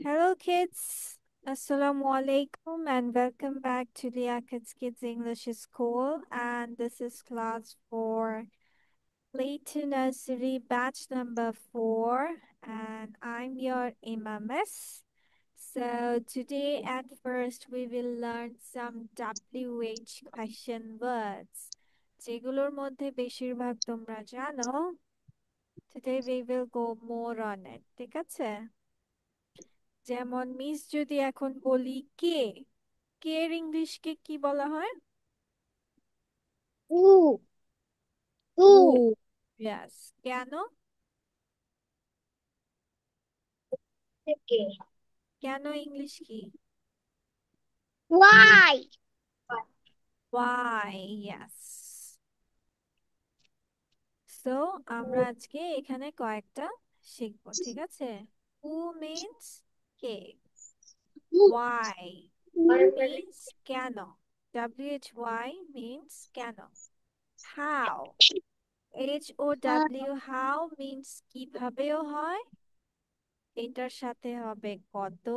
Hello, kids. Assalamu alaikum and welcome back to Liakat's Kids English School. And this is class for Play to Nursery batch number 4. And I'm your Miss. So today at first we will learn some WH question words. যেগুলোর মধ্যে বেশিরভাগ তোমরা জানো. Today we will go more on it. ঠিক আছে? যেমন miss যদি এখন বলি কে, কে এর ইংলিশকে কি বলা হয়? উ উ। উ ইয়েস। কেন? থেকে কেন ইংলিশ কি? Y Y. ইয়েস। সো আমরা আজকে এখানে কয়েকটা শিখবো, ঠিক আছে? হু মিন্স কে, ওয়াই মিন্স কেন, WHY মিন্স কেন, হাউ, HOW হাউ মিন্স কিভাবেও হয়, এটার সাথে হবে কত,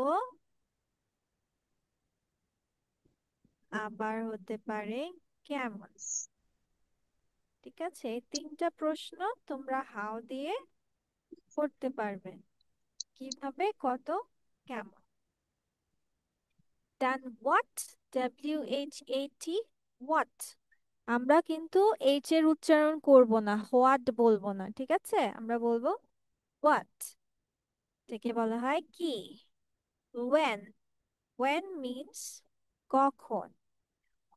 আবার হতে পারে কেমন। ঠিক আছে, এই তিনটা প্রশ্ন তোমরা হাউ দিয়ে করতে পারবে, কিভাবে, কত, কেমন। দেন হোয়াট, WHAT, হোয়াট। আমরা কিন্তু এইচ এর উচ্চারণ করব না, হোয়াট বলবো না, ঠিক আছে? আমরা বলবো হোয়াট, এটাকে বলা হয় কি। when, when means কখন।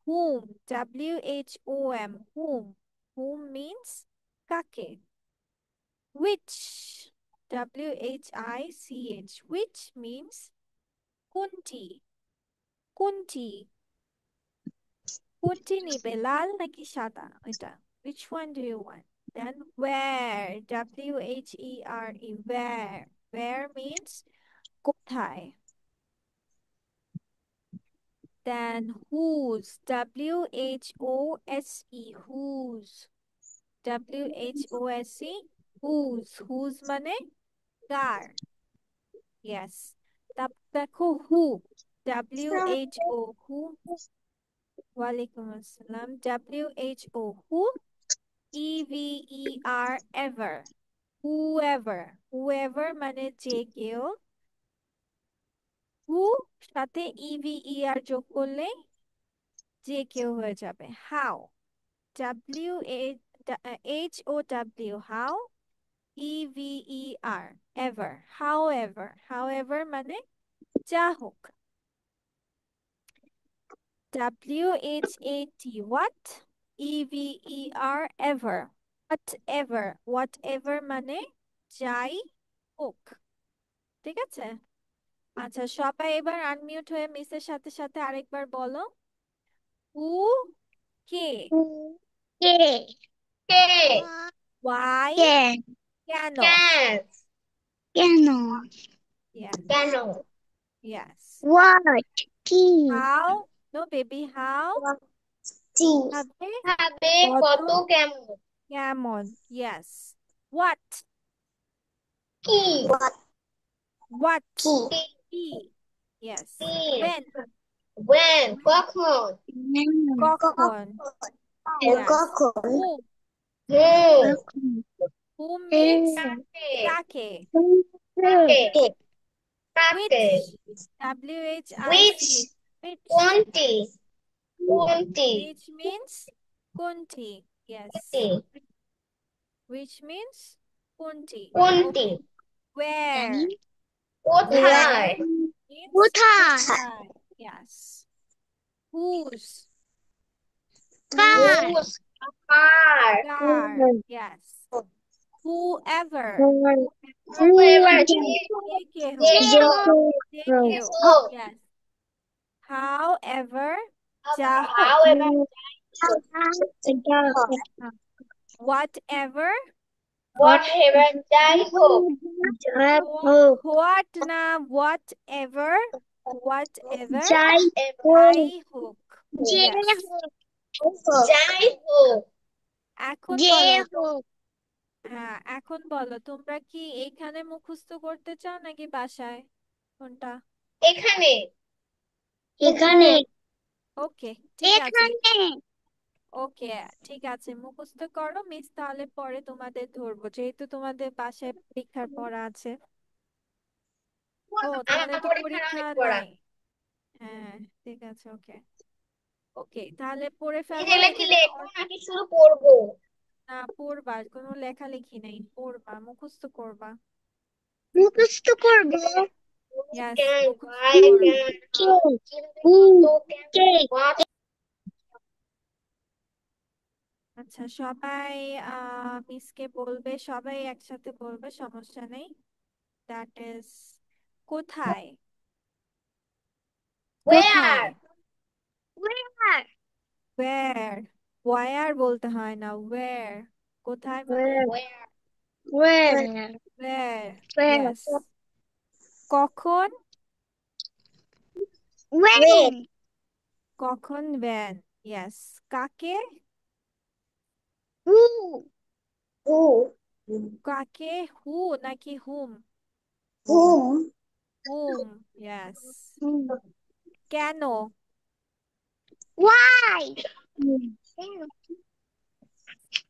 whom, WHOM, whom, whom means কাকে। which, WHICH, which means কোনটি, কোনটি, কোনটি নিবে, লাল নাকি সাদা, এটা which one do you want. then where, WHERE, where means কোথায়। then whose, WHOSE, whose, WHOSE, whose মানে কার। ইয়েস। তারপর দেখো হু, WHO, হু, ওয়ালাইকুম আসসালাম, WHO, who, EVER, ever, whoever, whoever মানে যে কেউ, হু সাথে EVER যোগ করলে যে কেউ হয়ে যাবে। How, HOW, how, EVER, ever, however, however মানে যা হোক। WHAT, what, EVER, ever, whatever, whatever মানে যাই হোক। ঠিক আছে, আচ্ছা সবাই এবার আনমিউট হয়ে মিসের সাথে সাথে আরেকবার বলো, হু, কে, উ কে কে ওয়াই, কে কেন। কেন Yes, কেন yes. হোয়াট কি How, no baby, how টি হবে ভাবে কত, কত কেমন কেমন। Yes. What, কি what, কি কি। Yes. কি When, when when, কখন কখন। Yes. কখন Whom, whom, কখন whom means কাকে। কাকে কাকে Which, which WHICH, which, কোনটি কোনটি which means কোনটি। Yes. Which means কোনটি। কোনটি Okay. Where, কোথায় where means কোথায় কোথায়। Yes. Whose, কার whose, কার কার। Yes. Whoever, whoever যে কে যে হোক, হোক যে কেউ। Yes. However, যা হোক। however Whatever, whatever যাই হোক what না whatever, whatever যাই যাই হোক। যে Yes. যাই হোক এখন যে বলো, হোক হ্যাঁ এখন বলো তোমরা কি এইখানে মুখস্থ করতে চাও নাকি বাসায়? কোনটা? এখানে এখানে ওকে, ঠিক আছে। এখানে ওকে, ঠিক আছে, মুখস্থ করো, মিস তাহলে পরে তোমাদের ধরবো, যেহেতু তোমাদের বাসায় পরীক্ষার পড়া আছে। ও, আমার তোমাদের তো পরীক্ষার পরীক্ষা অনেক পড়া। নাই। হ্যাঁ, ঠিক আছে, ওকে। ওকে, তাহলে পড়ে ফেলো নিজে কি এখানে লেখবো নাকি শুধু পড়বো? না, পড়বা, কোনো লেখালেখি নেই, পড়বা, মুখস্থ করবা। মুখস্থ করবো। ইয়াস, Can, মুখস্থ why করবা। can, K how, who to K can, what? আচ্ছা, সবাই মিসকে বলবে, সবাই একসাথে বলবে, সমস্যা নেই। দ্যাট ইজ কোথায়। কোথায়। Where? where wire. ওয়্যার বলতে হয় না, ওয়্যার। কোথায় মানে where Where? where where. where yes. কখন। when কখন ব্যান। ইয়েস। কাকে। who Who? কাকে, হু নাকি whom. Whom? Whom. Yes. whom কেন। why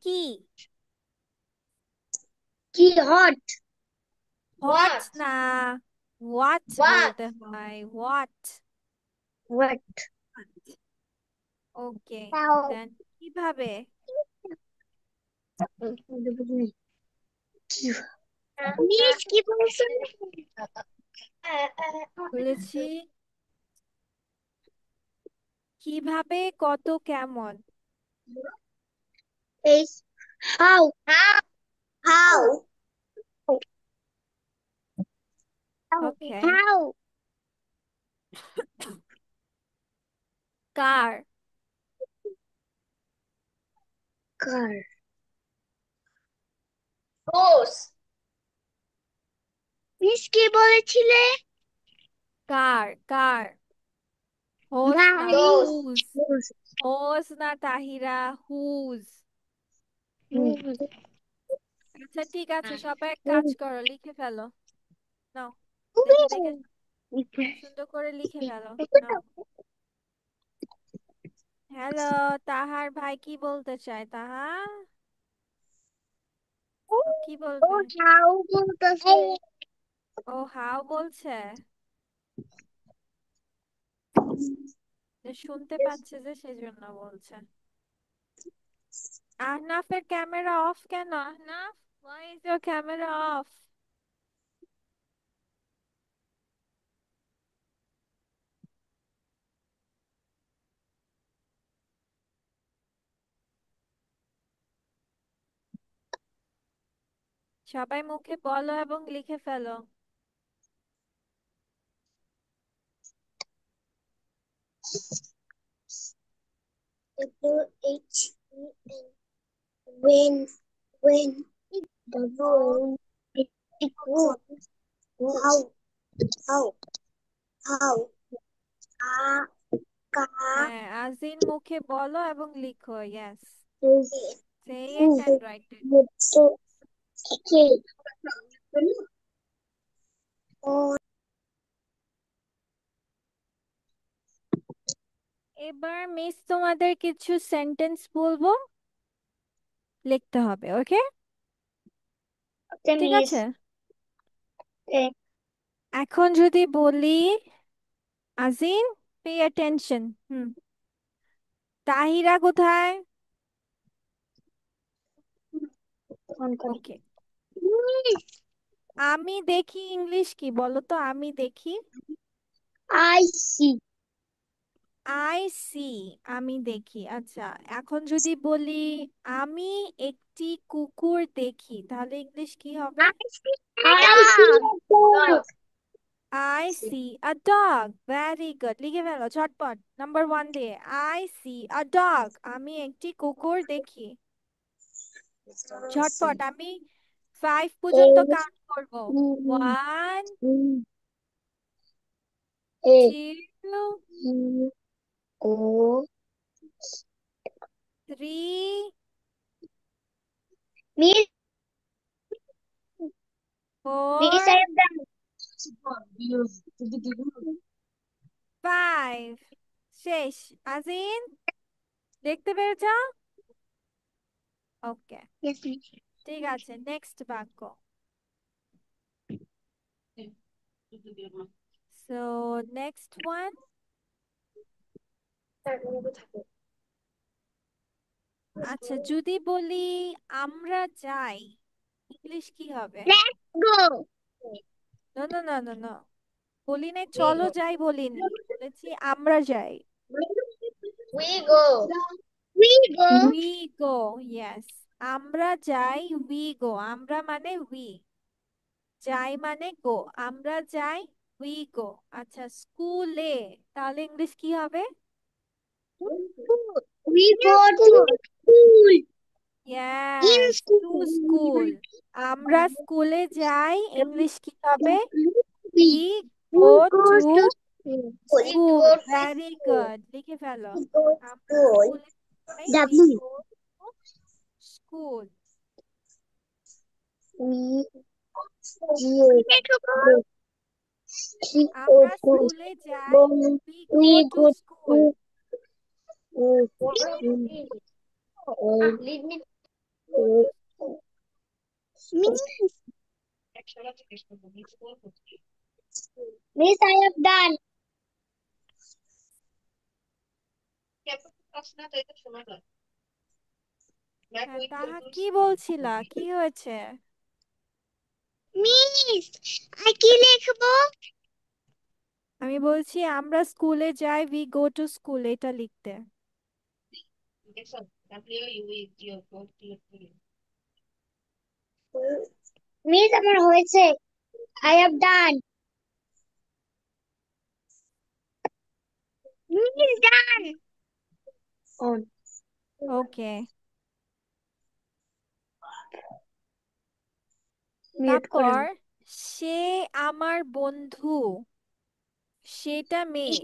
কি। কি hot হট What? না, হোয়াট What? বলতে হয়, what. what okay, how then কিভাবে। মিস কি বলছেন বলেছি কিভাবে, কত, কেমন। is How? How? Okay. how car. car Whose? Miss কি বলেছিলে কার কার। হোস না, গাড়ি Those. হুজ। হোস না তাহিরা, হুজ। আচ্ছা, ঠিক আছে, সবাই এক কাজ করো, লিখে ফেলো। নাও, দেখে দেখে সুন্দর করে লিখে ফেলো। নাও। হ্যালো, তাহার ভাই কি বলতে চায়, তাহা ও কি ও বলবে। হাউ বলতেছে ও হাও বলছে, যে শুনতে পাচ্ছে যে সেজন্য বলছে। আহনাফের ক্যামেরা অফ কেন, Ahnaf, why is your camera off? সবাই মুখে বলো এবং লিখে ফেলো। W-H-E-N when W equal how how how a ka হ্যাঁ, আজিন মুখে বলো এবং লিখো, ইয়েস। is সে it who and write it. so okay or এবার মিস তোমাদের কিছু সেন্টেন্স বলবো, লিখতে হবে, ওকে। okay ঠিক miss আছে, okay এখন যদি বলি, আজিন, পে অ্যাটেনশন। তাহিরা কোথায়। on করি ওকে। miss আমি দেখি, ইংলিশ কি বলো তো, আমি দেখি। I see I see. আমি দেখি, আচ্ছা। এখন যদি বলি আমি একটি কুকুর দেখি, তাহলে ইংলিশ কি হবে। I see a dog I C a dog, very good, লিখে ফেলো ঝটপট, নাম্বার ওয়ান দিয়ে, আই সি আ ডগ, আমি একটি কুকুর দেখি। ঝটপট, আমি 5 পর্যন্ত S কাউন্ট করব। E 1, A 2, E O 3, miss miss I 4, have done five. শেষ। আজিন, দেখতে পেরেছ? ওকে, Yes, miss. ঠিক আছে, নেক্সট বাক্য। So next one. আচ্ছা, যদি বলি আমরা যাই, ইংলিশ কি হবে? Let's go. না না না না না, বলি নাই চলো যাই, বলিনি, বলেছি আমরা যাই। We go. We go. We go, yes. আমরা যাই, উই গো। আমরা মানে উই, যাই মানে গো। আমরা যাই, উই গো। আচ্ছা, স্কুলে, তাহলে ইংলিশ কি হবে? We go to school. In yes, to school. School. আমরা স্কুলে যাই, ইংলিশ কি হবে? We, we we go go to to school. We school. go to very school. Good, লিখে ফেলো। We go to আমরা school. স্কুলে যাই, we W. Go to school. We G. আমরা স্কুলে যাই, we go We to go school. Lead me. Miss, I have done. হ্যাঁ, তাহা কি বলছিলা, কি হয়েছে? মিস, আর কি লিখবো? আমি বলছি আমরা স্কুলে যাই, উই গো টু স্কুল, এটা লিখতে। মিস, আমার হয়েছে। I have done. Miss, done. On. Okay, Mute তারপর করেন। সে আমার বন্ধু, সেটা মেয়ে।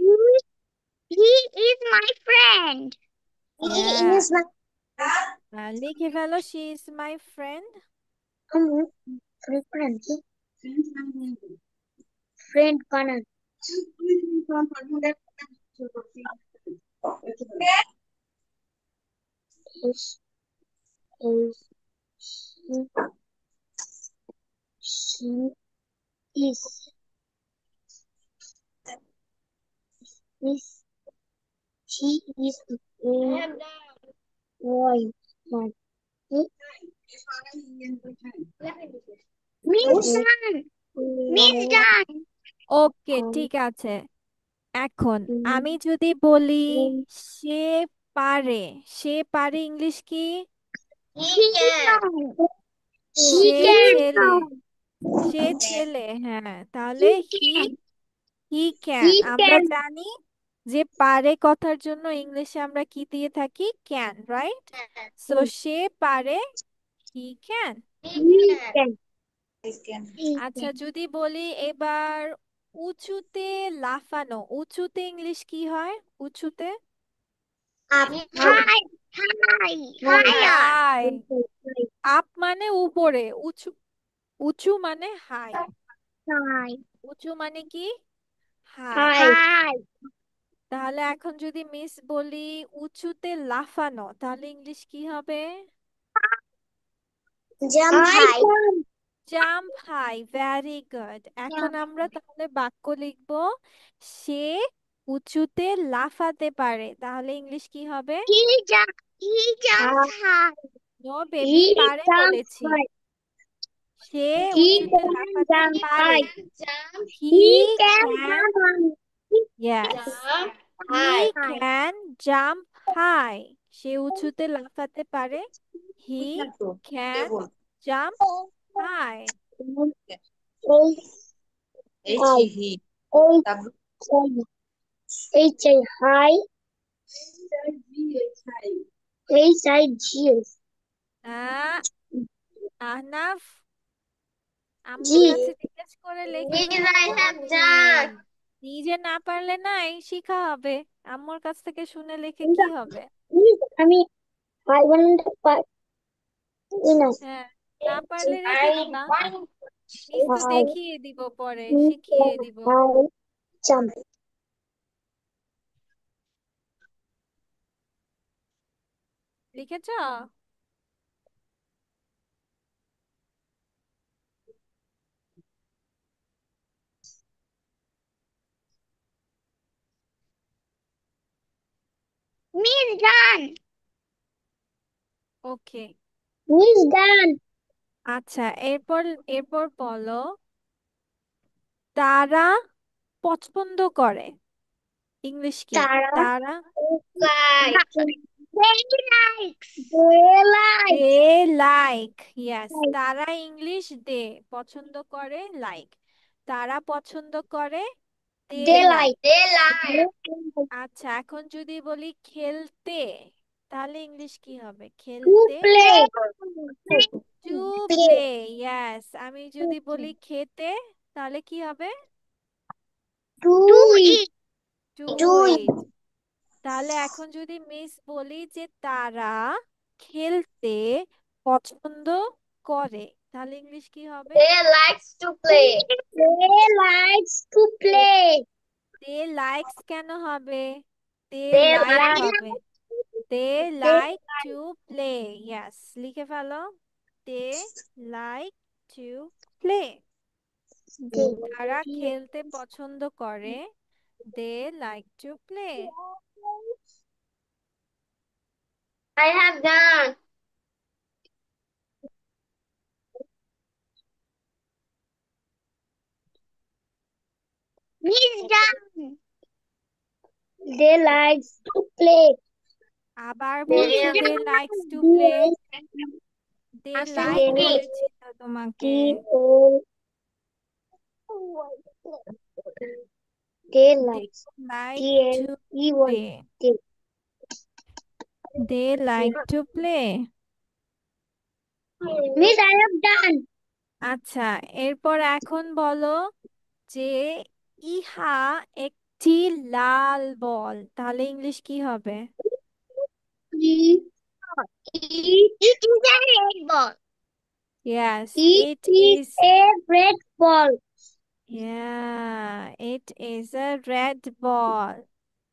He is my friend. He হ্যাঁ, is my লিখে ফেলো, she is my friend. Friend. Friend বানান। Is she is is she is a boy. My Miss done. Miss done. ওকে, ঠিক আছে। এখন আমি যদি বলি সে পারে, সে পারে ইংলিশ কি? He can. She say can. ছেলে, সে ছেলে, হ্যাঁ, তাহলে হি, Can. He can. He আমরা can. জানি যে পারে কথার জন্য ইংলিশে আমরা কি দিয়ে থাকি? Can, right? সো সে পারে, he can. He can. He আচ্ছা, can. যদি বলি এবার উঁচুতে লাফানো, উঁচুতে ইংলিশ কি হয়? উঁচুতে Up. Hi. Hi. Higher. High. Up মানে উপরে, উঁচু, উঁচু মানে হাই। Hi. উঁচু মানে কি? হাই। Hi. তাহলে এখন যদি মিস বলি উঁচুতে লাফানো, তাহলে ইংলিশ কি হবে? Jump I high. can. Jump high. Very good. এখন আমরা তাহলে বাক্য লিখবো, সে উঁচুতে লাফাতে পারে, তাহলে ইংলিশ কি হবে? He jumps high. No baby, He পারে jumps বলেছি। high. সে He উঁচুতে can লাফাতে jump পারে। high. Jump. He He can can, jump high. Yes, Jump he high. Can jump high. সে উঁচুতে লাফাতে পারে। He can jump high. H I high. H I G Ahnaf, আম্মুর G. কাছে জিজ্ঞেস করে লিখে Means fellow. I have done. নিজে না পারলে নাই, শিখা হবে। আম্মুর কাছ থেকে শুনে লিখে কি হবে? আমি I want to part. হ্যাঁ, না পারলে রেখে I দিবা। want. মিস তো I দেখিয়ে দিব পরে, eat শিখিয়ে দিব। I jump. লিখেছ? Miss done. Okay. Miss done. আচ্ছা, এরপর এরপর বলো, তারা পছন্দ করে। ইংলিশ কি? Tara. তারা Like. They likes. They like. They like. Yes, তারা ইংলিশ দে পছন্দ করে, লাইক। তারা পছন্দ করে, they They like. like. They like. আচ্ছা, এখন যদি বলি খেলতে, তাহলে ইংলিশ কি হবে? To খেলতে, play. To Play. Play. Yes, আমি যদি বলি খেতে, তাহলে কি হবে? To eat. To To eat. eat. তাহলে এখন যদি মিস বলি যে তারা খেলতে পছন্দ করে, তাহলে ইংলিশ কি হবে? They likes to play. They likes to play. They likes কেন হবে? They They like like. হবে। They They like to play. Yes, লিখে ফেলো। They like to play. তারা খেলতে পছন্দ করে। They like to play. I have done. Miss done. They likes to play. আবার বলছি They they likes to play. They they like Asking. বলেছি তো তোমাকে। They they likes. Like T to L E play. Y. They they like to play. Miss, I have done. আচ্ছা, এরপর এখন বলো যে ইহা একটি লাল বল, তাহলে ইংলিশ কি হবে? E It is a red ball. Yes, It it is is. a red ball. Yeah, it is a red ball.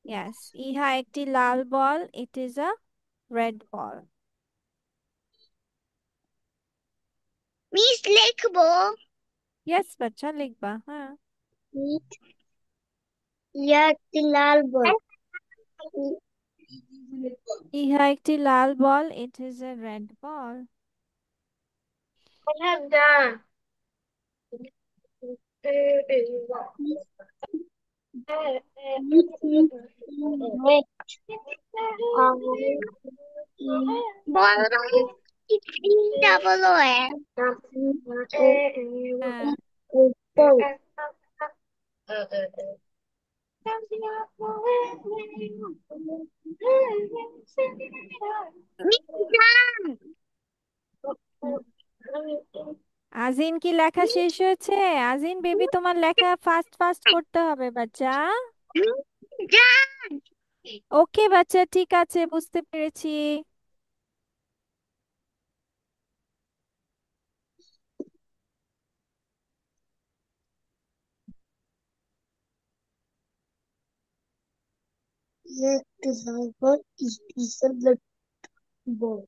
Yes, ইহা একটি লাল বল, it is a red ball. Miss লিখবো। Yes, বাচ্চা লিখবা, হ্যাঁ। It ইয়া একটি লাল বল। ইহা একটি লাল বল, it is a red ball. I have done. It is red. বল ডাবল ও এ হ্যাঁ, হুম। আজিন কি লেখা শেষ হয়েছে? আজিন বেবি, তোমার লেখা ফাস্ট ফাস্ট করতে হবে বাচ্চা। ওকে বাচ্চা, ঠিক আছে, বুঝতে পেরেছি। একটি লাল বল। It is a red ball.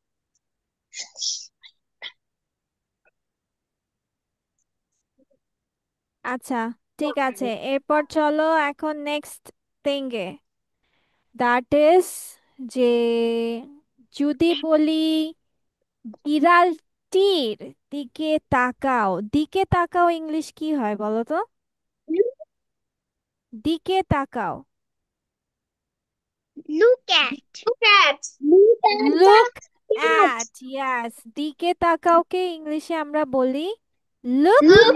আচ্ছা, ঠিক আছে, এরপর চলো এখন নেক্সট থিঙ্গে, দ্যাট ইজ যে যদি বলি বিড়ালটির দিকে তাকাও, দিকে তাকাও ইংলিশ কি হয় বলো তো? দিকে তাকাও। Look at. Look at. Look at look the cat. At. Yes, দিকে তাকাওকে ইংলিশে আমরা বলি look Look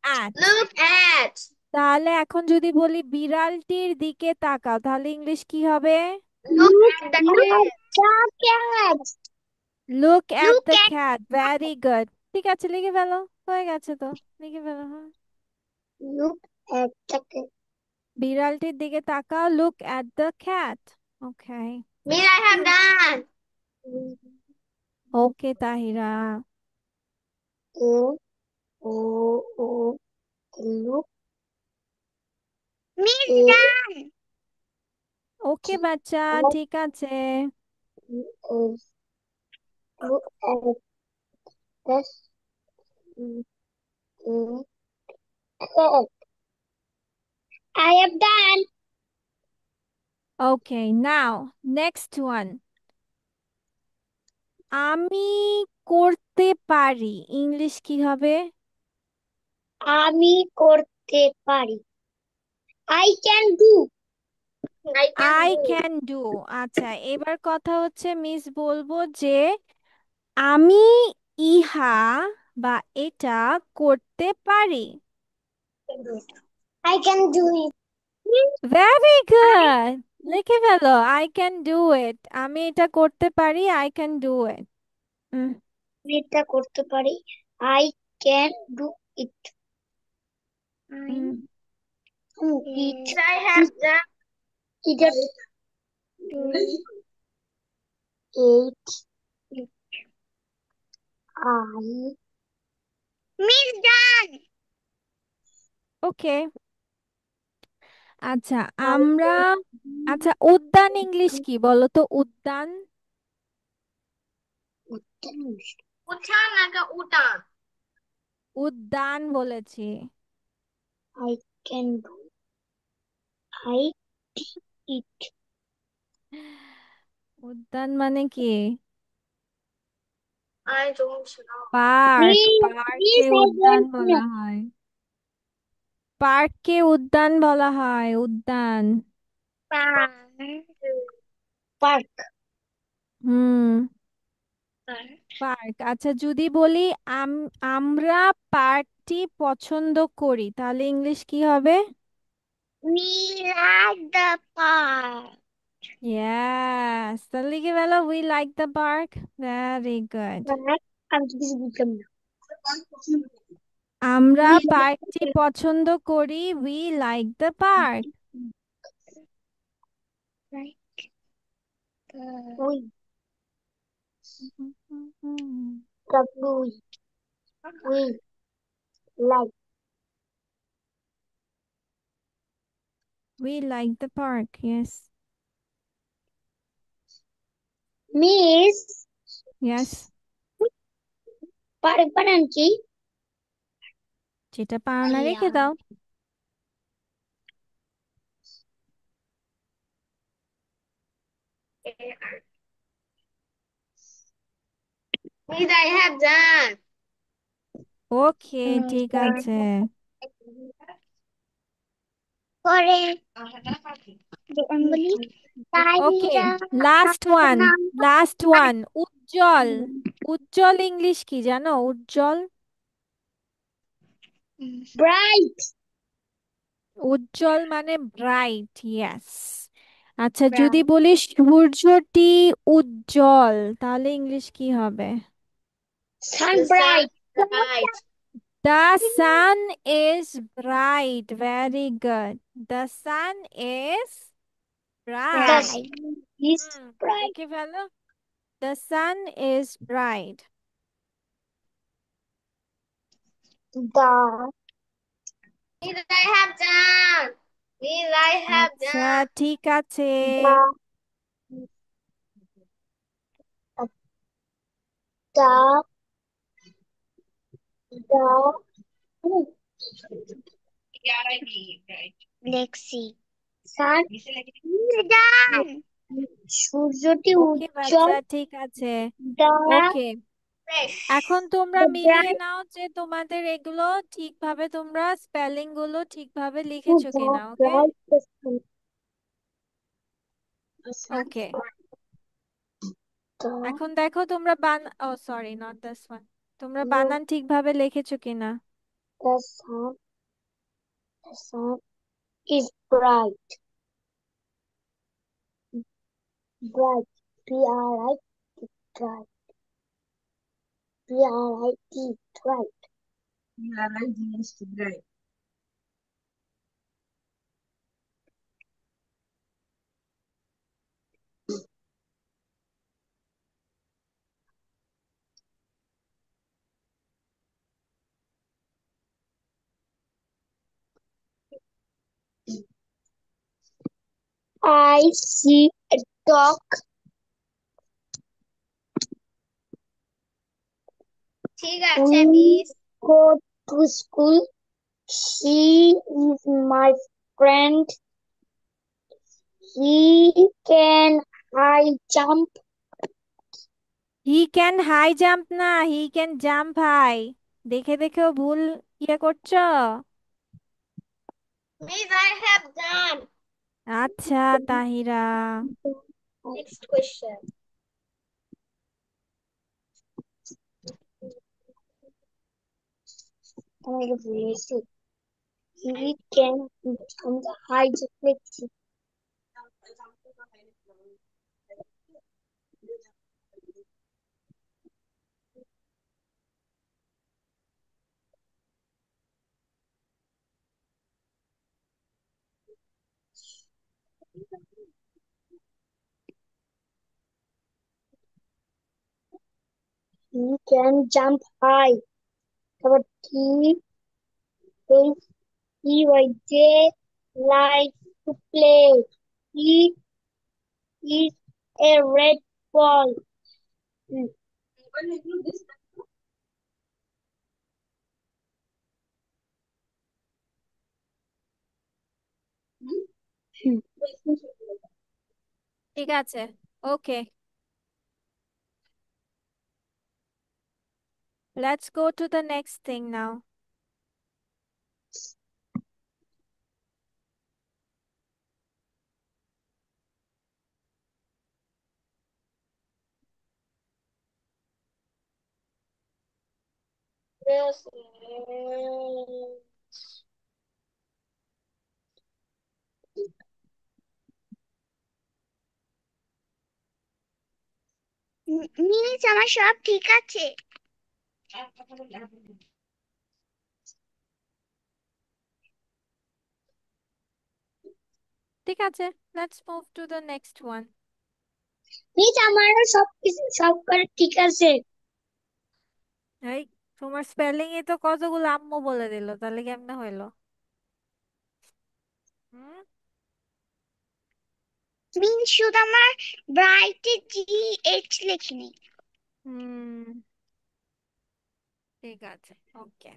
at. Look at. তাহলে এখন যদি বলি বিড়ালটির দিকে তাকাও, তাহলে ইংলিশ কি হবে? Look at the cat. cat. Look at Look the at. Cat. Very good. ঠিক আছে, লিখে ফেলো, হয়ে গেছে তো, লিখে ফেলো, হ্যাঁ। Look at the cat. বিড়ালটির দিকে তাকাও, look at the cat. Okay. Mean I have done. Okay Tahira. A O O L Miss A done. ওকে বাচ্চা, S ঠিক আছে। S U S S E A S. I have done. Okay, now next one. আমি করতে পারি, English কি হবে? আমি করতে পারি। I can do. I can I do. Can do. আচ্ছা, এবার কথা হচ্ছে মিস বলবো যে আমি ইহা বা এটা করতে পারি। I can do it. Very I good, লিখে ফেলো আই ক্যান ডু ইট। আমি এটা করতে পারি, আই ক্যান ডু ইট। আমি এটা করতে পারি। I can do it. I do it. I have done. Either eight. I Miss done. ওকে, আচ্ছা I আমরা, আচ্ছা উদ্যান ইংলিশ কি বলো তো? উদ্যান, উঠান নাকি উঠান? উদ্যান বলেছি। I can do. I it. উদ্যান মানে কি? I don't know. Park, Please, পার্ককে please, I উদ্যান don't বলা know. হয়। পার্ককে উদ্যান বলা হয়, উদ্যান। Park. Park. Park. হুম, পার্ক। আচ্ছা যদি বলি আমরা পার্কটি পছন্দ করি, তাহলে ইংলিশ কি হবে? We like the park. Yes, তাহলে কি বলো we like the park. Very good. Park. আমি তো কিছু বুঝলাম না। আমরা We পার্কটি পছন্দ করি, we like the park. Like the we W we like We like the park, yes. Miss Yes. park বানান কি? যেটা পারো না রেখে দাও। Miss, I have done. ওকে, ঠিক আছে। পরে আমি বলি ওকে, তাহিরা লাস্ট ওয়ান, নাম লাস্ট ওয়ান। উজ্জ্বল, উজ্জ্বল ইংলিশ কি জানো? উজ্জ্বল, bright উজ্জ্বল মানে ব্রাইট, ইয়েস। আচ্ছা যদি brown. বলি সূর্যটি উজ্জ্বল, তাহলে ইংলিশ কি হবে? sun The sun bright bright. The sun is bright. Very good. The sun is the bright. sun is bright লিখে ফেলো, the sun is bright. the Miss, I have done. Miss, I have আচ্ছা done. ঠিক আছে। the the the let's see sun Done. সূর্যটি ওকে উজ্জ্বল বাচ্চা, ঠিক আছে। the okay, Fresh. এখন তোমরা the মিলিয়ে bright নাও যে তোমাদের এগুলো ঠিকভাবে, তোমরা স্পেলিং গুলো ঠিকভাবে to লিখেছো the কিনা। ওকে, bright the sun okay. the এখন দেখো তোমরা ও সরি, নট দিস ওয়ান। তোমরা no বানান ঠিকভাবে লিখেছো কিনা। the sun is bright bright bright bright bright bright I see a dog. ঠিক আছে We miss go to school. She is my friend. He can high jump. He can high jump না, he can jump high. দেখে দেখেও ভুল করছো। Miss I have done. আচ্ছা Tahira. Next question. আমাকে বলেছে he can jump high jump. He can jump high. But he was there like to play. He is a red ball. ঠিক আছে, okay, let's go to the next thing now. Yes. Miss আমার সব ঠিক আছে। ঠিক আছে, let's move to the next one. Miss আমারও সব করে ঠিক আছে। এই তোমার স্পেলিং এ তো কতগুলো আম্মু বলে দিল, তাহলে কেমনে হইলো? হুম, মিস শুধু আমার ব্রাইটে GH লেখিনি। হুম, ঠিক আছে, ওকে।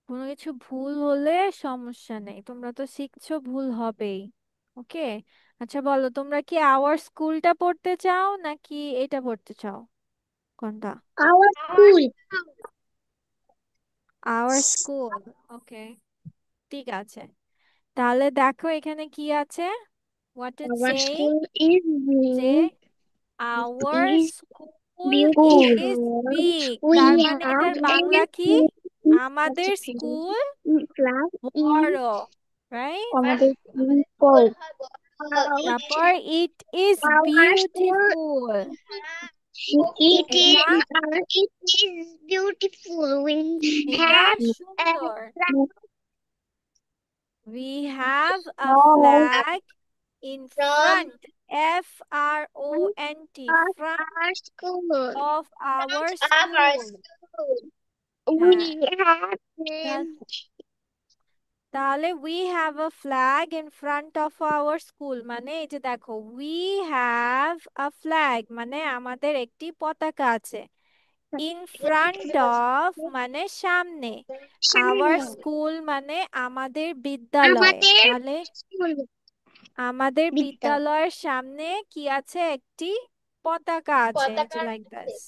কোনো কিছু ভুল হলে সমস্যা নেই, তোমরা তো শিখছো, ভুল হবেই। ওকে, আচ্ছা বলো, তোমরা কি আওয়ার স্কুলটা পড়তে চাও নাকি এটা পড়তে চাও? কোনটা? Our school. Our school, okay, ঠিক আছে। তাহলে দেখো এখানে কি আছে, what it Our saying, school is যে big. Our Is school is beautiful. Big, We তার মানে have এটার বাংলা কি? a আমাদের স্কুল class in বড়, রাইট? আমাদের people. তারপর it is Our school beautiful, it এটা is beautiful. We এটা have a সুন্দর। We have a flag flag in From front, FRONT, of front our school. of our our school। school. হ্যাঁ, We have তা- named তাহলে we have a flag in front of our school, মানে এই যে দেখো, we have a flag মানে আমাদের একটি পতাকা আছে, in front of মানে সামনে, our সামনে school মানে আমাদের বিদ্যালয়, আমাদের তাহলে স্কুল আমাদের বিদ্যা বিদ্যালয়ের সামনে কি আছে? একটি পতাকা আছে, এই যে পতাকা like this.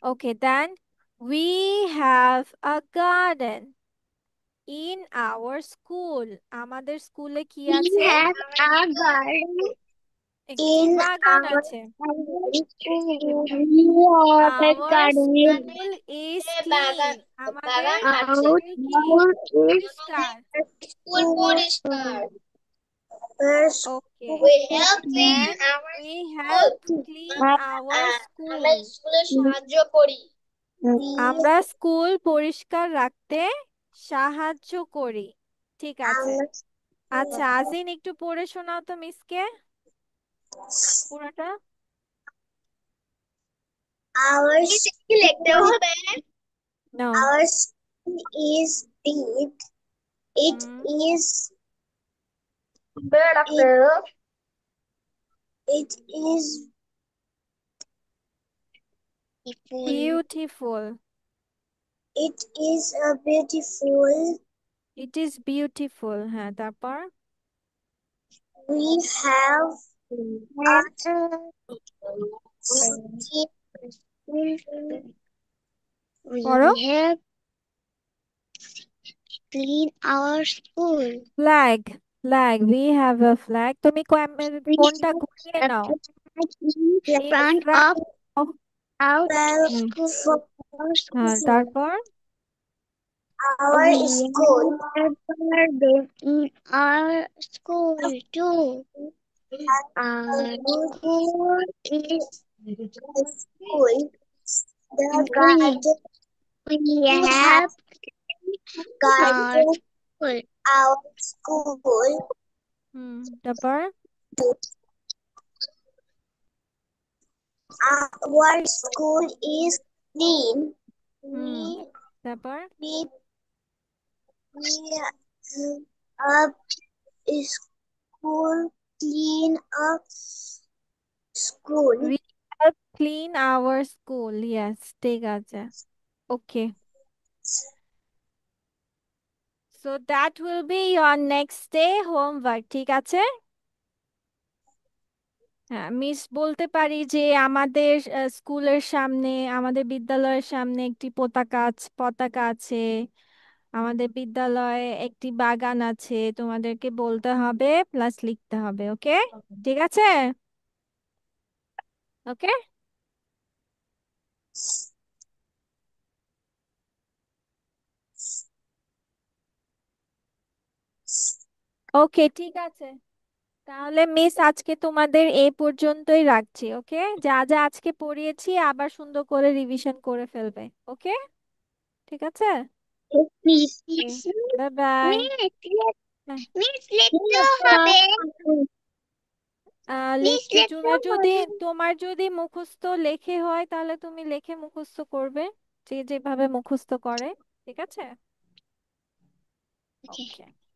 Okay, then we have a garden in our school, আমাদের স্কুলে কি we আছে? have a garden একটি in বাগান our আছে। school. We have a Our garden. school is বাগান clean, আমাদের বাগান আছে। Our স্কুল কি? school is পরিষ্কার। স্কুল পরিষ্কার। ওকে, We help clean then our we school. help clean our আমরা school, স্কুলে সাহায্য করি। আমরা স্কুল পরিষ্কার রাখতে সাহায্য করি। ঠিক আছে, আচ্ছা আজিন একটু পড়ে শোনাও তো মিসকে পুরোটা। Our কি লিখতে school, হবে? নাও। our school is big. It hmm, is It, it is beautiful. Beautiful. It is a beautiful. It is beautiful. হ্যাঁ, তারপর We have a পড়ো। we have cleaned our school. Flag, flag. We have a flag. তুমি We কোনটা have ঘুরিয়ে a now. flag in In front front of of our hmm, school. Our হ্যাঁ, school. তারপর Our school. Have garden in our school too. Our school is a school. The garden. We have garden. Our school. হুম, তারপর Our school is clean. Hmm, We তারপর we we up school clean up school. we help clean our school. Yes, ঠিক আছে। Okay. So that will be your next day homework. ঠিক আছে? হ্যাঁ, miss বলতে পারি যে আমাদের স্কুলের সামনে, আমাদের বিদ্যালয়ের সামনে একটি পতাকা আছে। আমাদের বিদ্যালয়ে একটি বাগান আছে, তোমাদেরকে বলতে হবে প্লাস লিখতে হবে। ওকে, ঠিক আছে? ওকে, ওকে, ঠিক আছে। তাহলে মিস আজকে তোমাদের এই পর্যন্তই রাখছি। ওকে, যা যা আজকে পড়িয়েছি আবার সুন্দর করে রিভিশন করে ফেলবে। ওকে, ঠিক আছে। Miss, bye bye. Miss, লিখতে হবে। Miss, লিখতে লিখতে হবে। তোমার যদি মুখস্থ লেখে হয় তাহলে তুমি লেখে মুখস্থ করবে, যে যেভাবে মুখস্থ করে। ঠিক আছে। Okay. ওকে।